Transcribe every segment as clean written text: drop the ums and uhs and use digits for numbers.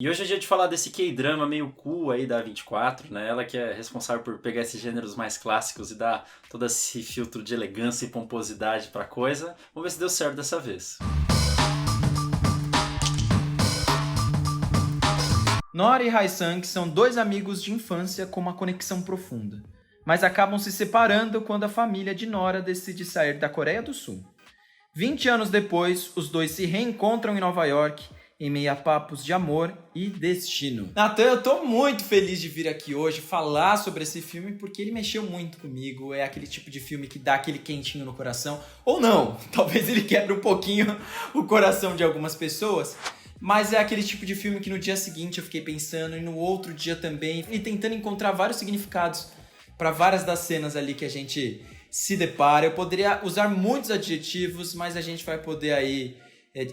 E hoje é dia de falar desse K-drama meio cool aí da 24, né? Ela que é responsável por pegar esses gêneros mais clássicos e dar todo esse filtro de elegância e pomposidade pra coisa. Vamos ver se deu certo dessa vez. Nora e Hae-sang são dois amigos de infância com uma conexão profunda, mas acabam se separando quando a família de Nora decide sair da Coreia do Sul. 20 anos depois, os dois se reencontram em Nova York, em meio a papos de amor e destino. Natan, eu tô muito feliz de vir aqui hoje falar sobre esse filme porque ele mexeu muito comigo. É aquele tipo de filme que dá aquele quentinho no coração. Ou não, talvez ele quebre um pouquinho o coração de algumas pessoas. Mas é aquele tipo de filme que no dia seguinte eu fiquei pensando e no outro dia também, e tentando encontrar vários significados para várias das cenas ali que a gente se depara. Eu poderia usar muitos adjetivos, mas a gente vai poder aí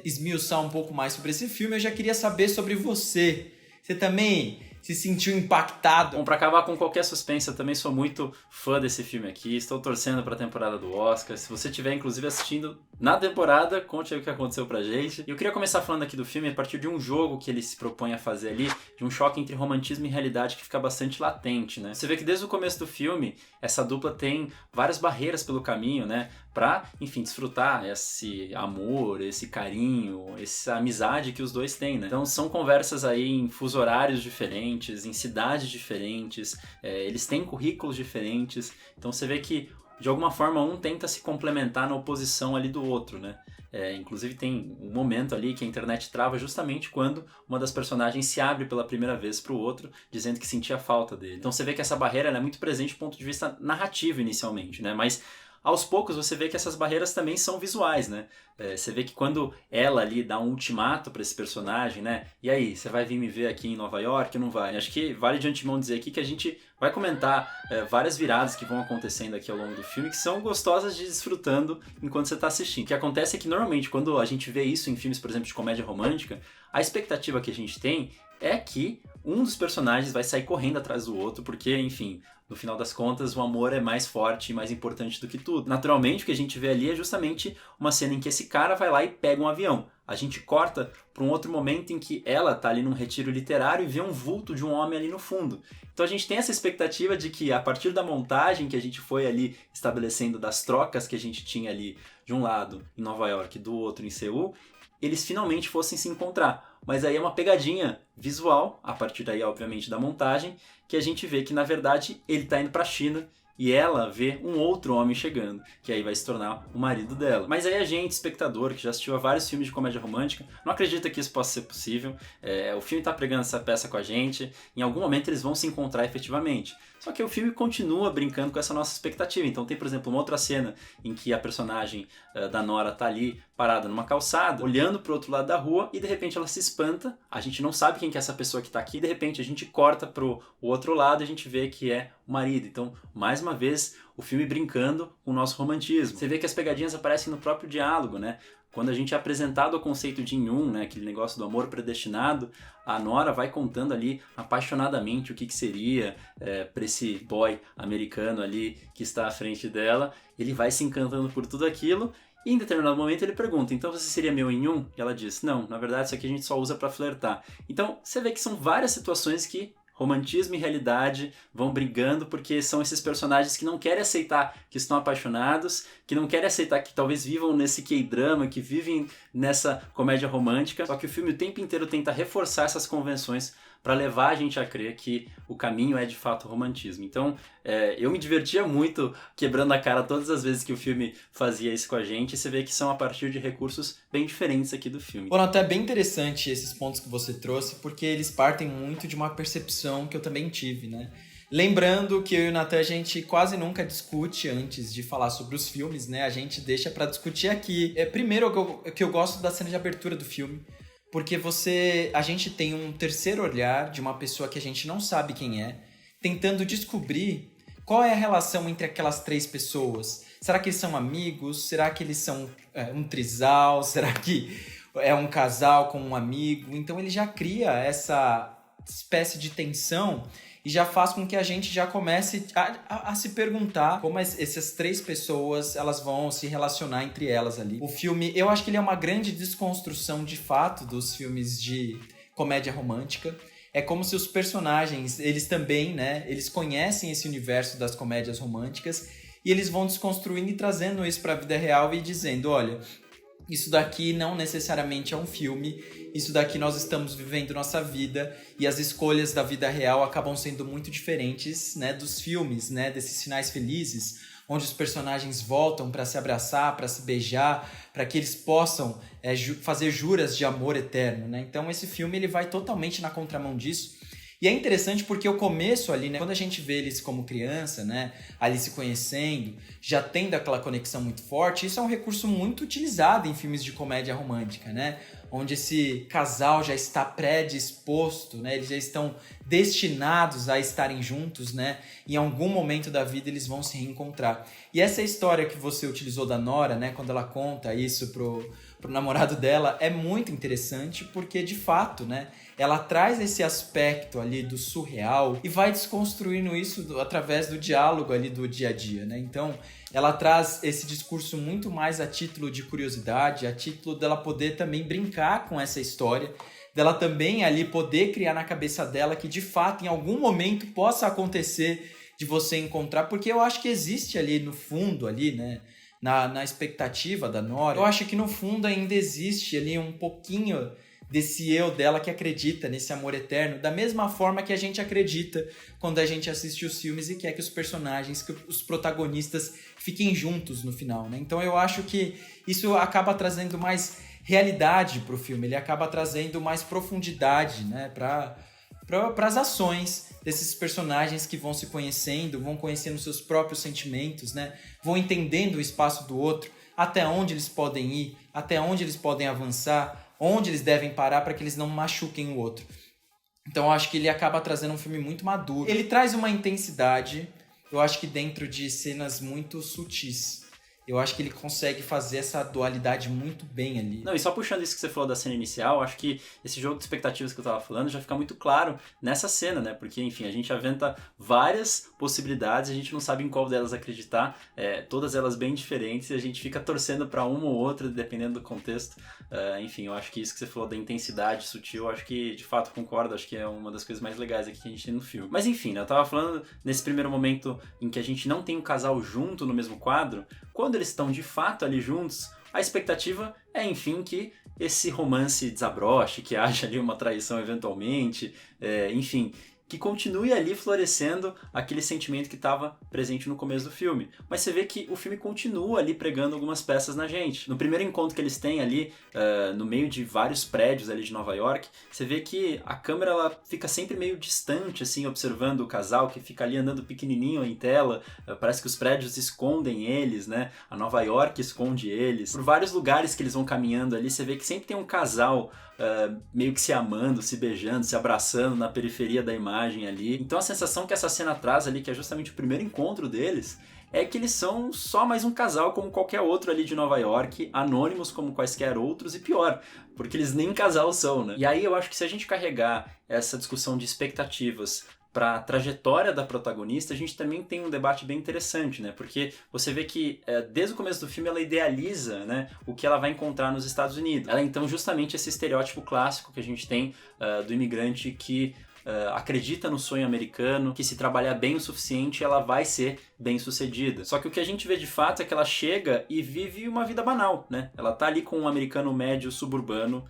esmiuçar um pouco mais sobre esse filme. Eu já queria saber sobre você. Você também se sentiu impactado? Bom, pra acabar com qualquer suspense, eu também sou muito fã desse filme aqui. Estou torcendo pra temporada do Oscar. Se você estiver, inclusive, assistindo na temporada, conte aí o que aconteceu pra gente. E eu queria começar falando aqui do filme a partir de um jogo que ele se propõe a fazer ali, de um choque entre romantismo e realidade que fica bastante latente, né? Você vê que desde o começo do filme, essa dupla tem várias barreiras pelo caminho, né? Pra, enfim, desfrutar esse amor, esse carinho, essa amizade que os dois têm, né? Então são conversas aí em fuso horários diferentes, em cidades diferentes, eles têm currículos diferentes, então você vê que de alguma forma um tenta se complementar na oposição ali do outro, né? Inclusive tem um momento ali que a internet trava justamente quando uma das personagens se abre pela primeira vez para o outro, dizendo que sentia falta dele. Então você vê que essa barreira ela é muito presente do ponto de vista narrativo inicialmente, né? Mas aos poucos você vê que essas barreiras também são visuais, né? Você vê que quando ela ali dá um ultimato para esse personagem, né? E aí, você vai vir me ver aqui em Nova York ou não vai? Acho que vale de antemão dizer aqui que a gente vai comentar várias viradas que vão acontecendo aqui ao longo do filme que são gostosas de ir desfrutando enquanto você está assistindo. O que acontece é que normalmente quando a gente vê isso em filmes, por exemplo, de comédia romântica, a expectativa que a gente tem é que um dos personagens vai sair correndo atrás do outro, porque, enfim, no final das contas, o amor é mais forte e mais importante do que tudo. Naturalmente, o que a gente vê ali é justamente uma cena em que esse cara vai lá e pega um avião. A gente corta para um outro momento em que ela tá ali num retiro literário e vê um vulto de um homem ali no fundo. Então a gente tem essa expectativa de que a partir da montagem que a gente foi ali estabelecendo, das trocas que a gente tinha ali de um lado em Nova York e do outro em Seul, eles finalmente fossem se encontrar. Mas aí é uma pegadinha visual, a partir daí, obviamente, da montagem, que a gente vê que, na verdade, ele está indo para a China e ela vê um outro homem chegando, que aí vai se tornar o marido dela. Mas aí a gente, espectador, que já assistiu a vários filmes de comédia romântica, não acredita que isso possa ser possível. O filme está pregando essa peça com a gente, em algum momento eles vão se encontrar efetivamente. Só que o filme continua brincando com essa nossa expectativa. Então tem, por exemplo, uma outra cena em que a personagem da Nora tá ali parada numa calçada, olhando pro outro lado da rua e de repente ela se espanta. A gente não sabe quem que é essa pessoa que tá aqui. De repente a gente corta pro outro lado e a gente vê que é o marido. Então, mais uma vez, o filme brincando com o nosso romantismo. Você vê que as pegadinhas aparecem no próprio diálogo, né? Quando a gente é apresentado ao conceito de Yin-Yun, né, aquele negócio do amor predestinado, a Nora vai contando ali apaixonadamente o que seria para esse boy americano ali que está à frente dela. Ele vai se encantando por tudo aquilo e em determinado momento ele pergunta, então você seria meu Yin-Yun? E ela diz, não, na verdade isso aqui a gente só usa para flertar. Então você vê que são várias situações que romantismo e realidade vão brigando porque são esses personagens que não querem aceitar que estão apaixonados, que não querem aceitar que talvez vivam nesse K-drama, que vivem nessa comédia romântica, só que o filme o tempo inteiro tenta reforçar essas convenções para levar a gente a crer que o caminho é de fato o romantismo. Então, eu me divertia muito quebrando a cara todas as vezes que o filme fazia isso com a gente, e você vê que são a partir de recursos bem diferentes aqui do filme. Bom, até bem interessante esses pontos que você trouxe, porque eles partem muito de uma percepção que eu também tive, né? Lembrando que eu e o Natan, a gente quase nunca discute antes de falar sobre os filmes, né? A gente deixa pra discutir aqui. Primeiro, que eu gosto da cena de abertura do filme, porque a gente tem um terceiro olhar de uma pessoa que a gente não sabe quem é, tentando descobrir qual é a relação entre aquelas três pessoas. Será que eles são amigos? Será que eles são um trisal? Será que é um casal com um amigo? Então ele já cria essa espécie de tensão e já faz com que a gente já comece a se perguntar como essas três pessoas elas vão se relacionar entre elas ali. O filme, eu acho que ele é uma grande desconstrução de fato dos filmes de comédia romântica. É como se os personagens, eles também, né, eles conhecem esse universo das comédias românticas e eles vão desconstruindo e trazendo isso para a vida real e dizendo, olha, isso daqui não necessariamente é um filme, isso daqui nós estamos vivendo nossa vida e as escolhas da vida real acabam sendo muito diferentes, né, dos filmes, né, desses finais felizes, onde os personagens voltam para se abraçar, para se beijar, para que eles possam fazer juras de amor eterno, né? Então esse filme ele vai totalmente na contramão disso. E é interessante porque o começo ali, né, quando a gente vê eles como criança, né, ali se conhecendo, já tendo aquela conexão muito forte, isso é um recurso muito utilizado em filmes de comédia romântica, né? Onde esse casal já está predisposto, né? Eles já estão destinados a estarem juntos, né? Em algum momento da vida eles vão se reencontrar. E essa história que você utilizou da Nora, né? Quando ela conta isso pro namorado dela, é muito interessante porque, de fato, né? Ela traz esse aspecto ali do surreal e vai desconstruindo isso através do diálogo ali do dia a dia, né? Então, ela traz esse discurso muito mais a título de curiosidade, a título dela poder também brincar com essa história, dela também ali poder criar na cabeça dela que de fato em algum momento possa acontecer de você encontrar, porque eu acho que existe ali no fundo, ali, né, na expectativa da Nora, eu acho que no fundo ainda existe ali um pouquinho desse eu dela que acredita nesse amor eterno, da mesma forma que a gente acredita quando a gente assiste os filmes e quer que os personagens, que os protagonistas fiquem juntos no final, né? Então eu acho que isso acaba trazendo mais realidade pro filme, ele acaba trazendo mais profundidade, né, para as ações desses personagens que vão se conhecendo, vão conhecendo seus próprios sentimentos, né, vão entendendo o espaço do outro, até onde eles podem ir, até onde eles podem avançar, onde eles devem parar para que eles não machuquem o outro. Então eu acho que ele acaba trazendo um filme muito maduro. Ele traz uma intensidade, eu acho que dentro de cenas muito sutis. Eu acho que ele consegue fazer essa dualidade muito bem ali. Não, e só puxando isso que você falou da cena inicial, acho que esse jogo de expectativas que eu tava falando já fica muito claro nessa cena, né? Porque, enfim, a gente aventa várias possibilidades, a gente não sabe em qual delas acreditar, todas elas bem diferentes, e a gente fica torcendo para uma ou outra, dependendo do contexto. Enfim, eu acho que isso que você falou da intensidade sutil, eu acho que, de fato, concordo, acho que é uma das coisas mais legais aqui que a gente tem no filme. Mas, enfim, né, eu tava falando nesse primeiro momento em que a gente não tem um casal junto no mesmo quadro. Quando eles estão de fato ali juntos, a expectativa é, enfim, que esse romance desabroche, que haja ali uma traição eventualmente, enfim, que continue ali florescendo aquele sentimento que estava presente no começo do filme. Mas você vê que o filme continua ali pregando algumas peças na gente. No primeiro encontro que eles têm ali, no meio de vários prédios ali de Nova York, você vê que a câmera ela fica sempre meio distante, assim, observando o casal, que fica ali andando pequenininho em tela. Parece que os prédios escondem eles, né? A Nova York esconde eles. Por vários lugares que eles vão caminhando ali, você vê que sempre tem um casal meio que se amando, se beijando, se abraçando na periferia da imagem ali. Então a sensação que essa cena traz ali, que é justamente o primeiro encontro deles, é que eles são só mais um casal como qualquer outro ali de Nova York, anônimos como quaisquer outros, e pior, porque eles nem casal são, né? E aí eu acho que se a gente carregar essa discussão de expectativas para a trajetória da protagonista, a gente também tem um debate bem interessante, né? Porque você vê que desde o começo do filme ela idealiza, né, o que ela vai encontrar nos Estados Unidos. Ela é então justamente esse estereótipo clássico que a gente tem do imigrante que acredita no sonho americano, que se trabalhar bem o suficiente ela vai ser bem sucedida. Só que o que a gente vê de fato é que ela chega e vive uma vida banal, né? Ela tá ali com um americano médio suburbano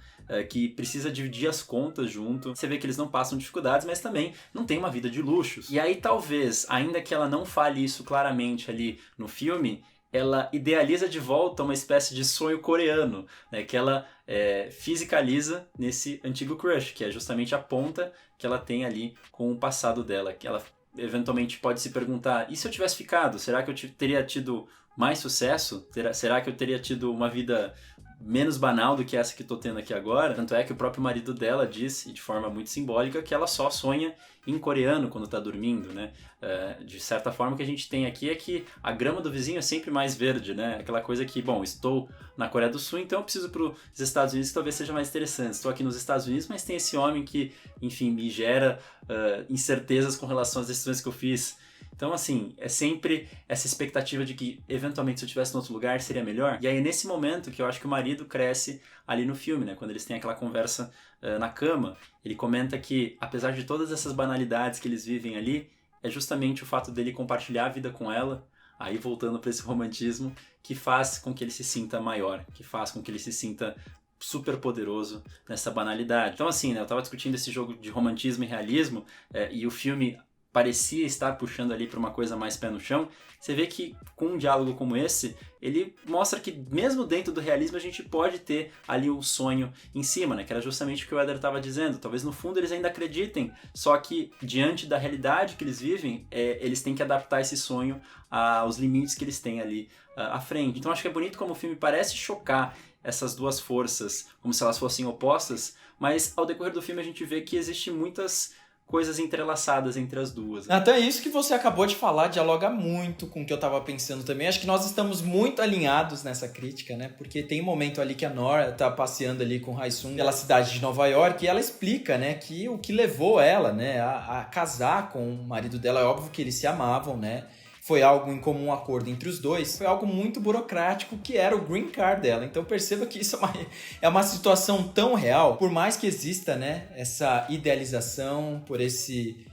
que precisa dividir as contas junto. Você vê que eles não passam dificuldades, mas também não tem uma vida de luxos. E aí talvez, ainda que ela não fale isso claramente ali no filme, ela idealiza de volta uma espécie de sonho coreano, né, que ela fisicaliza nesse antigo crush, que é justamente a ponta que ela tem ali com o passado dela, que ela eventualmente pode se perguntar, e se eu tivesse ficado? Será que eu teria tido mais sucesso? Será que eu teria tido uma vida menos banal do que essa que estou tendo aqui agora? Tanto é que o próprio marido dela diz, e de forma muito simbólica, que ela só sonha em coreano quando está dormindo, né? De certa forma, o que a gente tem aqui é que a grama do vizinho é sempre mais verde, né? Aquela coisa que, bom, estou na Coreia do Sul, então eu preciso para os Estados Unidos que talvez seja mais interessante. Estou aqui nos Estados Unidos, mas tem esse homem que, enfim, me gera incertezas com relação às decisões que eu fiz Então, assim, é sempre essa expectativa de que, eventualmente, se eu estivesse em outro lugar, seria melhor. E aí, nesse momento que eu acho que o marido cresce ali no filme, né? Quando eles têm aquela conversa na cama, ele comenta que, apesar de todas essas banalidades que eles vivem ali, é justamente o fato dele compartilhar a vida com ela, aí voltando para esse romantismo, que faz com que ele se sinta maior, que faz com que ele se sinta super poderoso nessa banalidade. Então, assim, né, eu tava discutindo esse jogo de romantismo e realismo, e o filme parecia estar puxando ali para uma coisa mais pé no chão. Você vê que com um diálogo como esse, ele mostra que mesmo dentro do realismo a gente pode ter ali um sonho em cima, né? Que era justamente o que o Éder estava dizendo. Talvez no fundo eles ainda acreditem, só que diante da realidade que eles vivem, eles têm que adaptar esse sonho aos limites que eles têm ali à frente. Então acho que é bonito como o filme parece chocar essas duas forças, como se elas fossem opostas, mas ao decorrer do filme a gente vê que existe muitas coisas entrelaçadas entre as duas. Até isso que você acabou de falar dialoga muito com o que eu tava pensando também. Acho que nós estamos muito alinhados nessa crítica, né? Porque tem um momento ali que a Nora tá passeando ali com o Hae-sung pela cidade de Nova York e ela explica, né, que o que levou ela, né, a casar com o marido dela, é óbvio que eles se amavam, né? Foi algo em comum acordo entre os dois, foi algo muito burocrático que era o green card dela. Então perceba que isso é uma situação tão real, por mais que exista, né, essa idealização por esse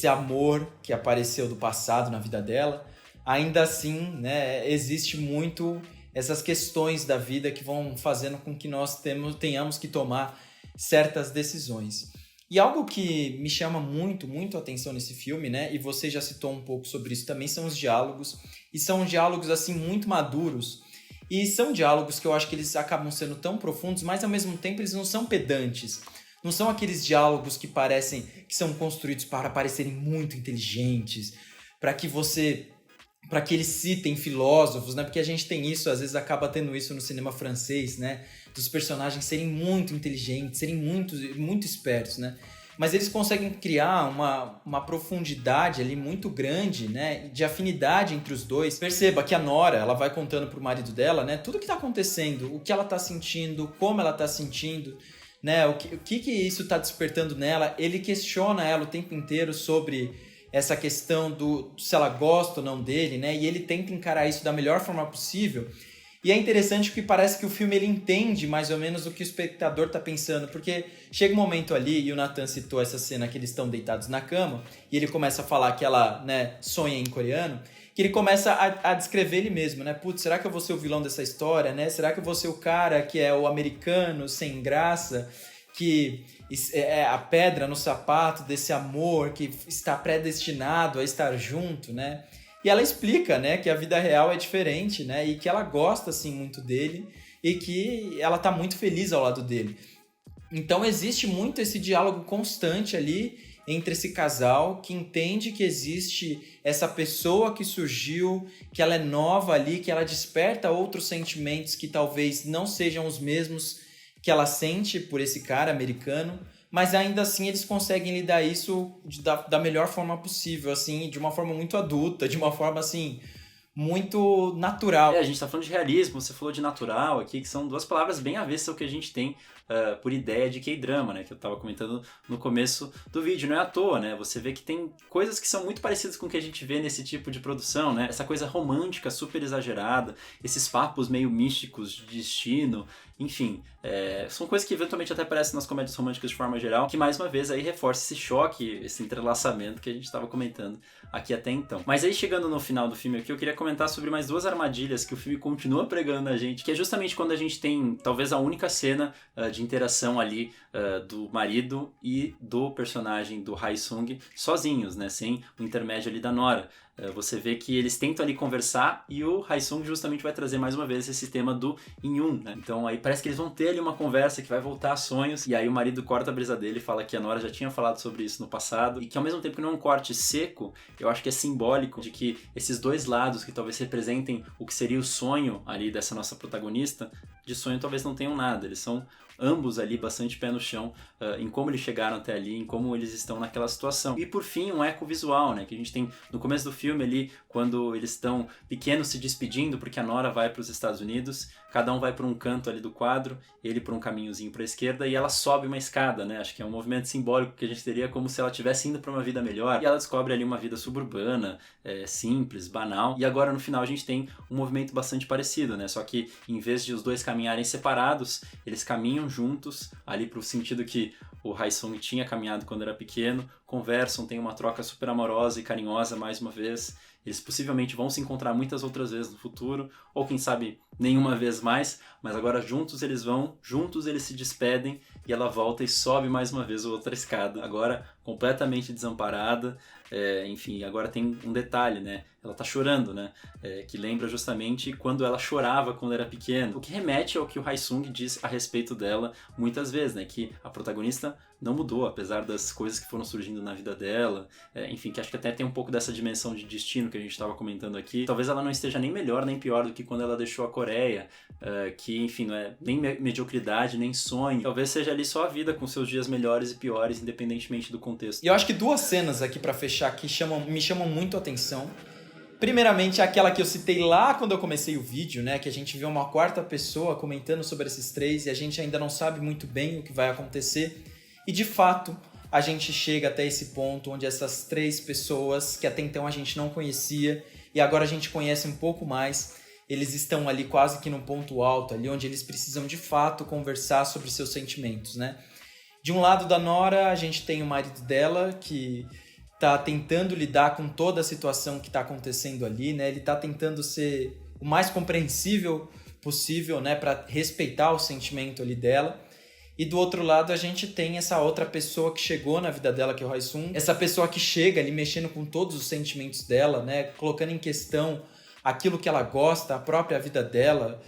amor que apareceu do passado na vida dela, ainda assim, né, existe muito essas questões da vida que vão fazendo com que nós tenhamos que tomar certas decisões. E algo que me chama muito, muito a atenção nesse filme, né? E você já citou um pouco sobre isso também, são os diálogos. E são diálogos, assim, muito maduros. E são diálogos que eu acho que eles acabam sendo tão profundos, mas ao mesmo tempo eles não são pedantes. Não são aqueles diálogos que parecem que são construídos para parecerem muito inteligentes, para que eles citem filósofos, né? Porque a gente tem isso, às vezes acaba tendo isso no cinema francês, né? Dos personagens serem muito inteligentes, serem muito, muito espertos, né? Mas eles conseguem criar uma profundidade ali muito grande, né? De afinidade entre os dois. Perceba que a Nora, ela vai contando pro marido dela, né? Tudo que tá acontecendo, o que ela tá sentindo, como ela tá sentindo, né? O que isso tá despertando nela. Ele questiona ela o tempo inteiro sobre essa questão do se ela gosta ou não dele, né? E ele tenta encarar isso da melhor forma possível. E é interessante que parece que o filme ele entende mais ou menos o que o espectador está pensando, porque chega um momento ali, e o Nathan citou essa cena que eles estão deitados na cama, e ele começa a falar que ela, né, sonha em coreano, que ele começa a descrever ele mesmo, né? Putz, será que eu vou ser o vilão dessa história, né? Será que eu vou ser o cara que é o americano sem graça, que é a pedra no sapato desse amor, que está predestinado a estar junto, né? E ela explica, né, que a vida real é diferente, né, e que ela gosta, assim, muito dele e que ela tá muito feliz ao lado dele. Então existe muito esse diálogo constante ali entre esse casal que entende que existe essa pessoa que surgiu, que ela é nova ali, que ela desperta outros sentimentos que talvez não sejam os mesmos que ela sente por esse cara americano, mas ainda assim eles conseguem lidar isso da melhor forma possível, assim, de uma forma muito adulta, de uma forma, assim, muito natural. A gente tá falando de realismo, você falou de natural aqui, que são duas palavras bem avessas ao que a gente tem por ideia de K-drama, né, que eu tava comentando no começo do vídeo. Não é à toa, né, você vê que tem coisas que são muito parecidas com o que a gente vê nesse tipo de produção, né, essa coisa romântica, super exagerada, esses papos meio místicos de destino, enfim, são coisas que eventualmente até aparecem nas comédias românticas de forma geral, que mais uma vez aí reforça esse choque, esse entrelaçamento que a gente estava comentando aqui até então. Mas aí chegando no final do filme aqui, eu queria comentar sobre mais duas armadilhas que o filme continua pregando na gente, que é justamente quando a gente tem talvez a única cena de interação ali do marido e do personagem do Hae-sung sozinhos, né, sem o intermédio ali da Nora. Você vê que eles tentam ali conversar e o Hae-sung justamente vai trazer mais uma vez esse tema do In-yoon, né? Então aí parece que eles vão ter ali uma conversa que vai voltar a sonhos, e aí o marido corta a brisa dele e fala que a Nora já tinha falado sobre isso no passado, e que ao mesmo tempo que não é um corte seco, eu acho que é simbólico de que esses dois lados que talvez representem o que seria o sonho ali dessa nossa protagonista, de sonho talvez não tenham nada, eles são ambos ali bastante pé no chão em como eles chegaram até ali, em como eles estão naquela situação. E por fim, um eco visual, né, que a gente tem no começo do filme ali, quando eles estão pequenos se despedindo, porque a Nora vai para os Estados Unidos, cada um vai para um canto ali do quadro, ele por um caminhozinho para a esquerda, e ela sobe uma escada, né, acho que é um movimento simbólico que a gente teria como se ela estivesse indo para uma vida melhor, e ela descobre ali uma vida suburbana, simples, banal, e agora no final a gente tem um movimento bastante parecido, né, só que em vez de os dois caminharem separados, eles caminham juntos, ali pro sentido que o Hae-sung tinha caminhado quando era pequeno, conversam, tem uma troca super amorosa e carinhosa mais uma vez. Eles possivelmente vão se encontrar muitas outras vezes no futuro, ou quem sabe nenhuma vez mais, mas agora juntos eles vão, juntos eles se despedem e ela volta e sobe mais uma vez outra escada, agora completamente desamparada. Enfim, agora tem um detalhe, né? Ela tá chorando, né? Que lembra justamente quando ela chorava quando era pequena. O que remete ao que o Hae-sung diz a respeito dela muitas vezes, né? Que a protagonista não mudou, apesar das coisas que foram surgindo na vida dela. Enfim, que acho que até tem um pouco dessa dimensão de destino que a gente estava comentando aqui. Talvez ela não esteja nem melhor nem pior do que quando ela deixou a Coreia, que, enfim, não é nem mediocridade, nem sonho. Talvez seja ali só a vida com seus dias melhores e piores, independentemente do contexto. E eu acho que duas cenas aqui pra fechar que me chamam muito a atenção. Primeiramente, aquela que eu citei lá quando eu comecei o vídeo, né? Que a gente vê uma quarta pessoa comentando sobre esses três e a gente ainda não sabe muito bem o que vai acontecer. E, de fato, a gente chega até esse ponto onde essas três pessoas, que até então a gente não conhecia e agora a gente conhece um pouco mais, eles estão ali quase que num ponto alto, ali onde eles precisam, de fato, conversar sobre seus sentimentos, né? De um lado da Nora, a gente tem o marido dela, que tá tentando lidar com toda a situação que tá acontecendo ali, né? Ele tá tentando ser o mais compreensível possível, né? Para respeitar o sentimento ali dela. E do outro lado a gente tem essa outra pessoa que chegou na vida dela, que é o Hae-sung. Essa pessoa que chega ali mexendo com todos os sentimentos dela, né? Colocando em questão aquilo que ela gosta, a própria vida dela,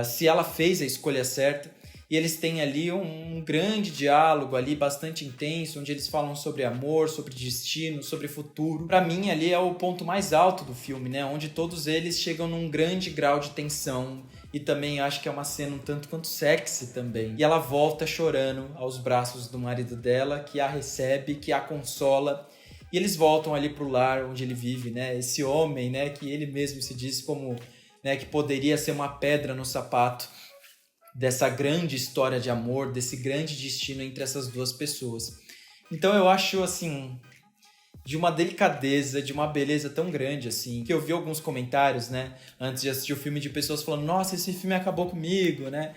se ela fez a escolha certa. E eles têm ali um grande diálogo ali, bastante intenso, onde eles falam sobre amor, sobre destino, sobre futuro. Pra mim, ali é o ponto mais alto do filme, né? Onde todos eles chegam num grande grau de tensão. E também acho que é uma cena um tanto quanto sexy também. E ela volta chorando aos braços do marido dela, que a recebe, que a consola. E eles voltam ali pro lar onde ele vive, né? Esse homem, né? Que ele mesmo se diz como, né? Que poderia ser uma pedra no sapato dessa grande história de amor, desse grande destino entre essas duas pessoas. Então eu acho, assim, de uma delicadeza, de uma beleza tão grande, assim, que eu vi alguns comentários, né, antes de assistir o filme, de pessoas falando, nossa, esse filme acabou comigo, né?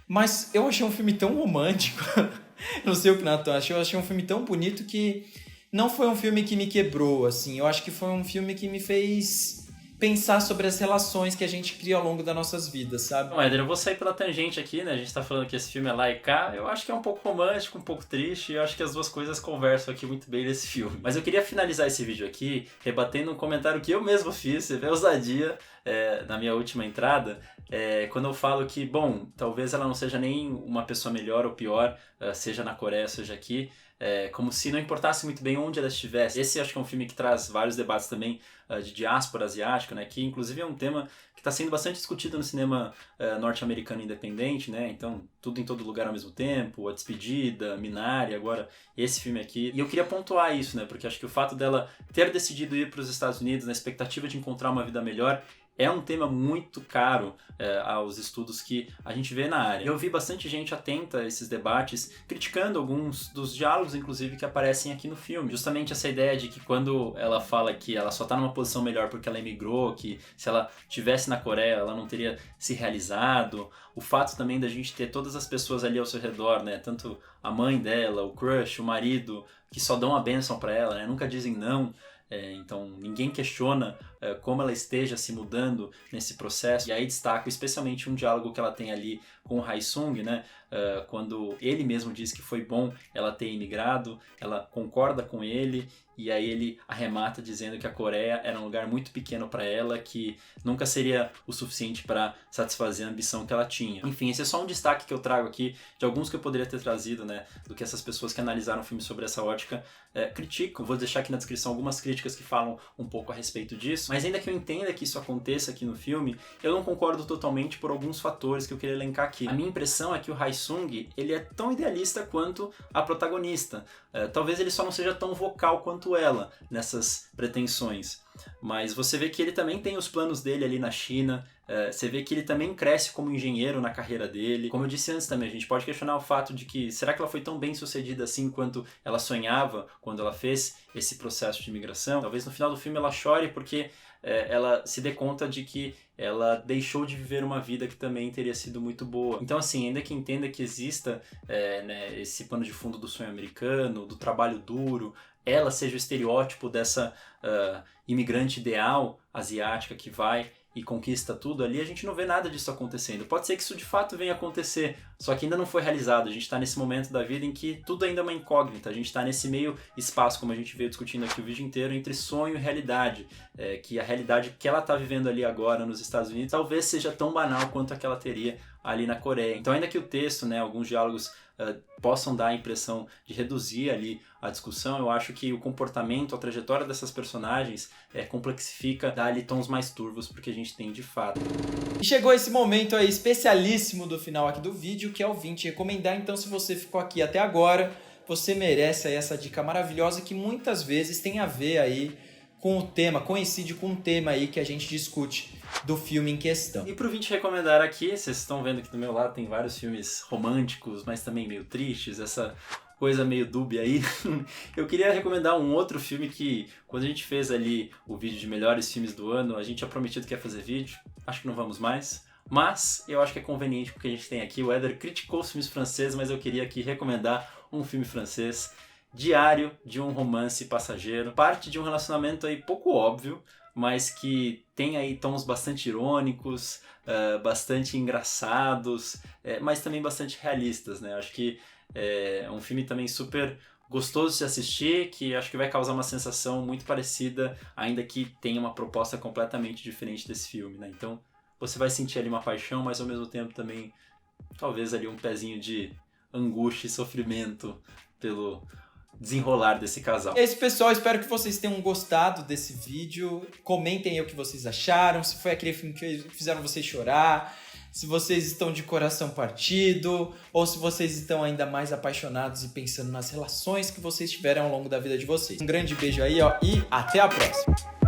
Mas eu achei um filme tão romântico, não sei o que Nathan achou, eu achei um filme tão bonito que não foi um filme que me quebrou, assim, eu acho que foi um filme que me fez pensar sobre as relações que a gente cria ao longo das nossas vidas, sabe? Bom, Éder, eu vou sair pela tangente aqui, né? A gente tá falando que esse filme é lá e cá. Eu acho que é um pouco romântico, um pouco triste, e eu acho que as duas coisas conversam aqui muito bem nesse filme. Mas eu queria finalizar esse vídeo aqui rebatendo um comentário que eu mesmo fiz, você vê a ousadia na minha última entrada, quando eu falo que, bom, talvez ela não seja nem uma pessoa melhor ou pior, seja na Coreia, seja aqui, como se não importasse muito bem onde ela estivesse. Esse acho que é um filme que traz vários debates também de diáspora asiática, né, que inclusive é um tema que está sendo bastante discutido no cinema norte-americano independente, né, então Tudo em Todo Lugar ao Mesmo Tempo, A Despedida, Minari, agora esse filme aqui. E eu queria pontuar isso, né, porque acho que o fato dela ter decidido ir para os Estados Unidos na expectativa de encontrar uma vida melhor é um tema muito caro aos estudos que a gente vê na área. Eu vi bastante gente atenta a esses debates, criticando alguns dos diálogos, inclusive, que aparecem aqui no filme. Justamente essa ideia de que quando ela fala que ela só está numa posição melhor porque ela emigrou, que se ela estivesse na Coreia ela não teria se realizado. O fato também da gente ter todas as pessoas ali ao seu redor, né? Tanto a mãe dela, o crush, o marido, que só dão a bênção para ela, né? Nunca dizem não. Então ninguém questiona como ela esteja se mudando nesse processo. E aí destaco especialmente um diálogo que ela tem ali com o Hae-sung, né? Quando ele mesmo diz que foi bom ela ter imigrado, ela concorda com ele e aí ele arremata dizendo que a Coreia era um lugar muito pequeno para ela, que nunca seria o suficiente para satisfazer a ambição que ela tinha. Enfim, esse é só um destaque que eu trago aqui de alguns que eu poderia ter trazido, né, do que essas pessoas que analisaram o filme sobre essa ótica criticam. Vou deixar aqui na descrição algumas críticas que falam um pouco a respeito disso, Mas ainda que eu entenda que isso aconteça aqui no filme, eu não concordo totalmente por alguns fatores que eu queria elencar aqui. A minha impressão é que o Hae-sung, ele é tão idealista quanto a protagonista. Talvez ele só não seja tão vocal quanto ela nessas pretensões. Mas você vê que ele também tem os planos dele ali na China, você vê que ele também cresce como engenheiro na carreira dele. Como eu disse antes também, a gente pode questionar o fato de que será que ela foi tão bem sucedida assim quanto ela sonhava quando ela fez esse processo de imigração? Talvez no final do filme ela chore porque ela se dê conta de que ela deixou de viver uma vida que também teria sido muito boa. Então assim, ainda que entenda que exista né, esse pano de fundo do sonho americano, do trabalho duro, ela seja o estereótipo dessa imigrante ideal asiática que vai e conquista tudo ali, a gente não vê nada disso acontecendo. Pode ser que isso de fato venha acontecer, só que ainda não foi realizado. A gente está nesse momento da vida em que tudo ainda é uma incógnita, a gente está nesse meio espaço, como a gente veio discutindo aqui o vídeo inteiro, entre sonho e realidade, que a realidade que ela está vivendo ali agora nos Estados Unidos talvez seja tão banal quanto a que ela teria ali na Coreia. Então ainda que o texto, né, alguns diálogos possam dar a impressão de reduzir ali a discussão, eu acho que o comportamento, a trajetória dessas personagens complexifica, dá ali tons mais turvos porque a gente tem de fato. E chegou esse momento aí especialíssimo do final aqui do vídeo, que é o Vim te recomendar. Então se você ficou aqui até agora, você merece aí essa dica maravilhosa que muitas vezes tem a ver aí com o tema, coincide com o tema aí que a gente discute do filme em questão. E pro Vim te recomendar aqui, vocês estão vendo que do meu lado tem vários filmes românticos, mas também meio tristes, essa coisa meio dúbia aí. Eu queria recomendar um outro filme que, quando a gente fez ali o vídeo de melhores filmes do ano, a gente tinha prometido que ia fazer vídeo, acho que não vamos mais, mas eu acho que é conveniente porque a gente tem aqui, o Éder criticou os filmes franceses, mas eu queria aqui recomendar um filme francês, Diário de um Romance Passageiro, parte de um relacionamento aí pouco óbvio, mas que tem aí tons bastante irônicos, bastante engraçados, mas também bastante realistas, né? Acho que é um filme também super gostoso de se assistir, que acho que vai causar uma sensação muito parecida, ainda que tenha uma proposta completamente diferente desse filme, né? Então você vai sentir ali uma paixão, mas ao mesmo tempo também talvez ali um pezinho de angústia e sofrimento pelo desenrolar desse casal. É isso, pessoal, espero que vocês tenham gostado desse vídeo. Comentem aí o que vocês acharam, se foi aquele filme que fizeram vocês chorar, se vocês estão de coração partido, ou se vocês estão ainda mais apaixonados e pensando nas relações que vocês tiveram ao longo da vida de vocês. Um grande beijo aí, ó, e até a próxima!